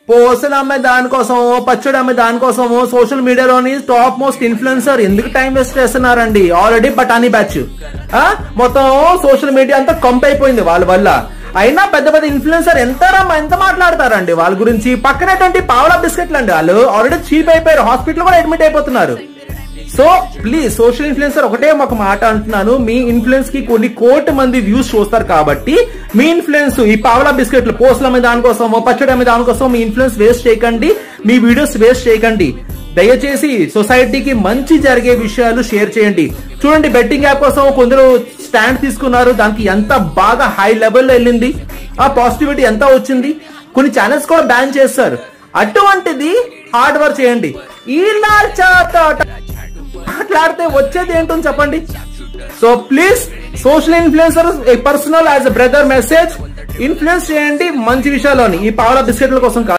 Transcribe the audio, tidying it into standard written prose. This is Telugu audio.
పోసలు అమ్మే దానికోసమో పచ్చడి అమ్మే దానికోసమో సోషల్ మీడియాలోని టాప్ మోస్ట్ ఇన్ఫ్లుయెన్సర్ ఎందుకు టైం వేస్ట్ చేస్తున్నారండి? ఆల్రెడీ బటానీ బ్యాచ్ మొత్తం సోషల్ మీడియా అంతా కంప్ అయిపోయింది వాళ్ళ వల్ల. అయినా పెద్ద పెద్ద ఇన్ఫ్లుయెన్సర్ ఎంత మాట్లాడతారండి వాళ్ళ గురించి. పక్కనేటువంటి పావలా బిస్కెట్లు అండి, వాళ్ళు ఆల్రెడీ చీప్ అయిపోయారు, హాస్పిటల్ కూడా అడ్మిట్ అయిపోతున్నారు. సో ప్లీజ్ సోషల్ ఇన్ఫ్లుయెన్సర్ ఒకటే ఒక మాట అంటున్నాను, మీ ఇన్ఫ్లుయెన్స్ కి కొన్ని కోటి మంది వ్యూస్ చూస్తారు కాబట్టి మీ ఇన్ఫ్లుయెన్స్ ఈ పావలా బిస్కెట్లు పోస్టుల మీద దానికోసమో పచ్చడి మీద దానికోసం మీ ఇన్ఫ్లుయెన్స్ వేస్ట్ చేయకండి, మీ వీడియోస్ వేస్ట్ చేయకండి. దయచేసి సొసైటీకి మంచి జరిగే విషయాలు షేర్ చేయండి. చూడండి, బెట్టింగ్ యాప్ కోసం కొందరు స్టాండ్ తీసుకున్నారు, దానికి ఎంత బాగా హై లెవెల్లో వెళ్ళింది, ఆ పాజిటివిటీ ఎంత వచ్చింది. కొన్ని ఛానల్స్ కూడా బ్యాన్ చేస్తారు. అటువంటిది హార్డ్ వర్క్ చేయండి. ఇలా మాట్లాడితే వచ్చేది ఏంటో చెప్పండి. So please social influencer personal as a brother message influence చేయండి మంచి విషయాల్లోని, ఈ పావలా బిస్కెట్ల కోసం కాదు.